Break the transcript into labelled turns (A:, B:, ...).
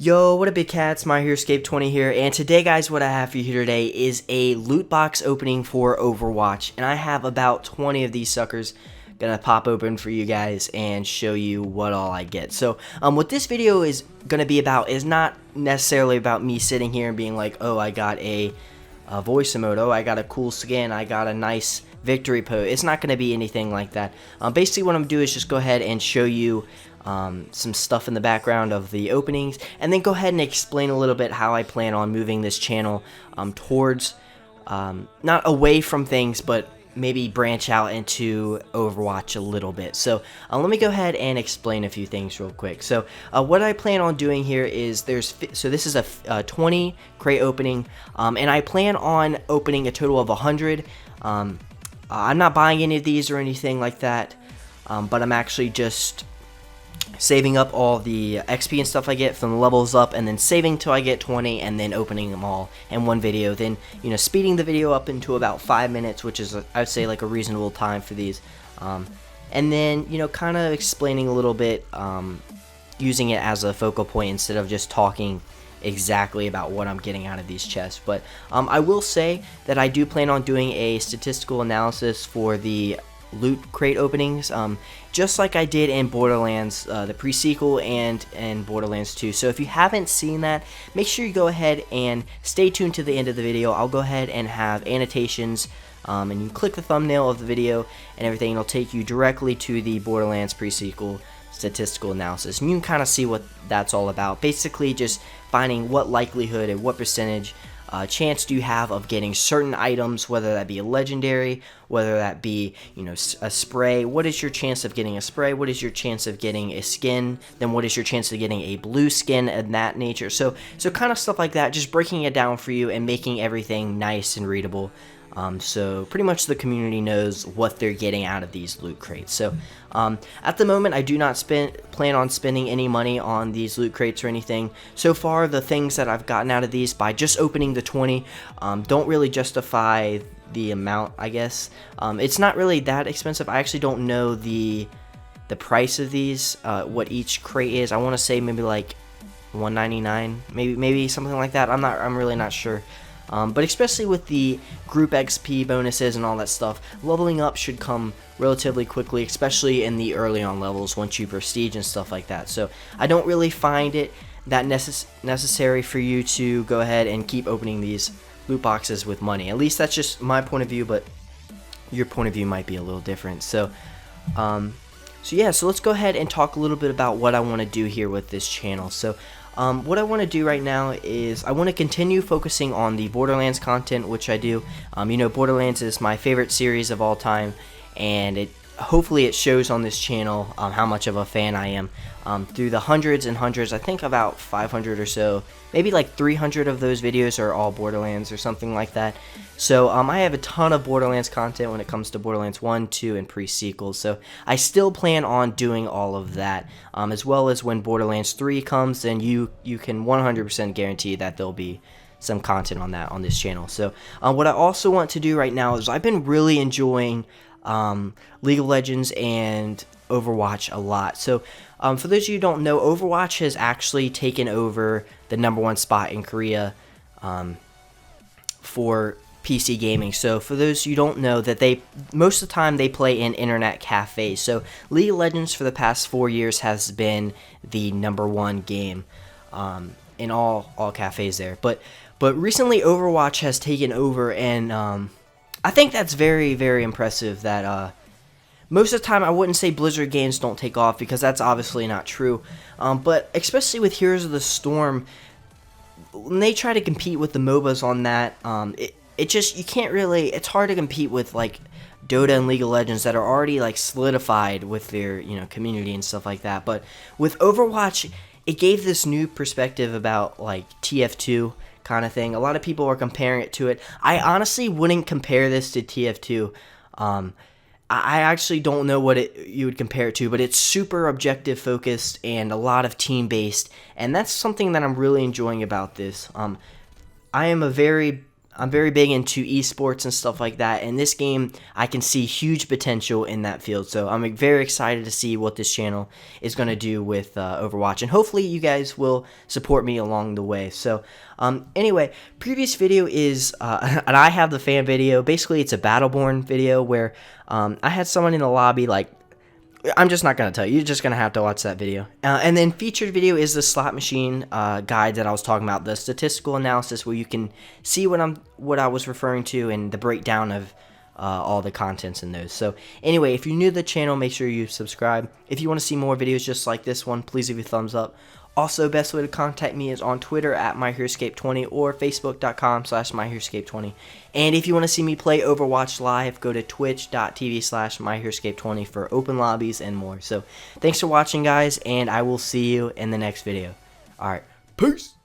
A: Yo, what up big cats, my here Escape 20 here, and today guys what I have for you here today is a loot box opening for Overwatch, and I have about 20 of these suckers gonna pop open for you guys and show you what all I get. So what this video is gonna be about is not necessarily about me sitting here and being like, oh, I got a voice emote, oh, I got a cool skin, I got a nice victory pose. It's not gonna be anything like that. Basically what I'm gonna do is just go ahead and show you some stuff in the background of the openings, and then go ahead and explain a little bit how I plan on moving this channel towards, not away from things, but maybe branch out into Overwatch a little bit. So let me go ahead and explain a few things real quick. So what I plan on doing here is this is a 20 crate opening, and I plan on opening a total of 100. I'm not buying any of these or anything like that, but I'm actually just saving up all the XP and stuff I get from the levels up, and then saving till I get 20, and then opening them all in one video. Then, speeding the video up into about 5 minutes, which is, I would say, like a reasonable time for these. And then, kind of explaining a little bit, using it as a focal point instead of just talking exactly about what I'm getting out of these chests. But I will say that I do plan on doing a statistical analysis for the loot crate openings, just like I did in Borderlands, the pre-sequel, and Borderlands 2. So if you haven't seen that, make sure you go ahead and stay tuned to the end of the video. I'll go ahead and have annotations, and you click the thumbnail of the video and everything, and it'll take you directly to the Borderlands pre-sequel statistical analysis, and you can kind of see what that's all about. Basically just finding what likelihood and what percentage chance do you have of getting certain items, whether that be a legendary, whether that be a spray. What is your chance of getting a spray? What is your chance of getting a skin? Then what is your chance of getting a blue skin, and that nature. So kind of stuff like that, just breaking it down for you and making everything nice and readable. So pretty much the community knows what they're getting out of these loot crates. So at the moment, I do not plan on spending any money on these loot crates or anything. So far, the things that I've gotten out of these by just opening the 20 don't really justify the amount, I guess. It's not really that expensive. I actually don't know the price of these, what each crate is. I want to say maybe like $1.99, maybe something like that. I'm really not sure. But especially with the group XP bonuses and all that stuff, leveling up should come relatively quickly, especially in the early on levels once you prestige and stuff like that. So I don't really find it that necessary for you to go ahead and keep opening these loot boxes with money. At least that's just my point of view, but your point of view might be a little different. So yeah, so let's go ahead and talk a little bit about what I want to do here with this channel. So what I want to do right now is I want to continue focusing on the Borderlands content, which I do. Borderlands is my favorite series of all time, and hopefully it shows on this channel how much of a fan I am. Through the hundreds and hundreds, I think about 500 or so, maybe like 300 of those videos are all Borderlands or something like that. So I have a ton of Borderlands content when it comes to Borderlands 1, 2, and pre-sequels. So I still plan on doing all of that, as well as when Borderlands 3 comes, then you can 100% guarantee that there'll be some content on that on this channel. So what I also want to do right now is I've been really enjoying League of Legends and Overwatch a lot. So for those of you who don't know, Overwatch has actually taken over the #1 spot in Korea for PC gaming. So for those who don't know, that most of the time they play in internet cafes. So League of Legends for the past 4 years has been the #1 game in all cafes there. But recently Overwatch has taken over, and I think that's very, very impressive. That most of the time I wouldn't say Blizzard games don't take off, because that's obviously not true. But especially with Heroes of the Storm, when they try to compete with the MOBAs on that, you can't really, it's hard to compete with like Dota and League of Legends that are already like solidified with their community and stuff like that. But with Overwatch, it gave this new perspective about like TF2 kind of thing. A lot of people are comparing it to it. I honestly wouldn't compare this to TF2. I actually don't know what you would compare it to, but it's super objective focused and a lot of team based, and that's something that I'm really enjoying about this. I am a very I'm very big into esports and stuff like that, and this game, I can see huge potential in that field. So I'm very excited to see what this channel is going to do with Overwatch, and hopefully you guys will support me along the way. So anyway, previous video is, and I have the fan video. Basically, it's a Battleborn video where I had someone in the lobby, like, I'm just not going to tell you. You're just going to have to watch that video. And then featured video is the slot machine guide that I was talking about, the statistical analysis where you can see what I was referring to and the breakdown of all the contents in those. So anyway, if you're new to the channel, make sure you subscribe. If you want to see more videos just like this one, please leave a thumbs up. Also, best way to contact me is on Twitter at myheroescape20 or facebook.com/myheroescape20. And if you want to see me play Overwatch live, go to twitch.tv/myheroescape20 for open lobbies and more. So, thanks for watching, guys, and I will see you in the next video. Alright, peace!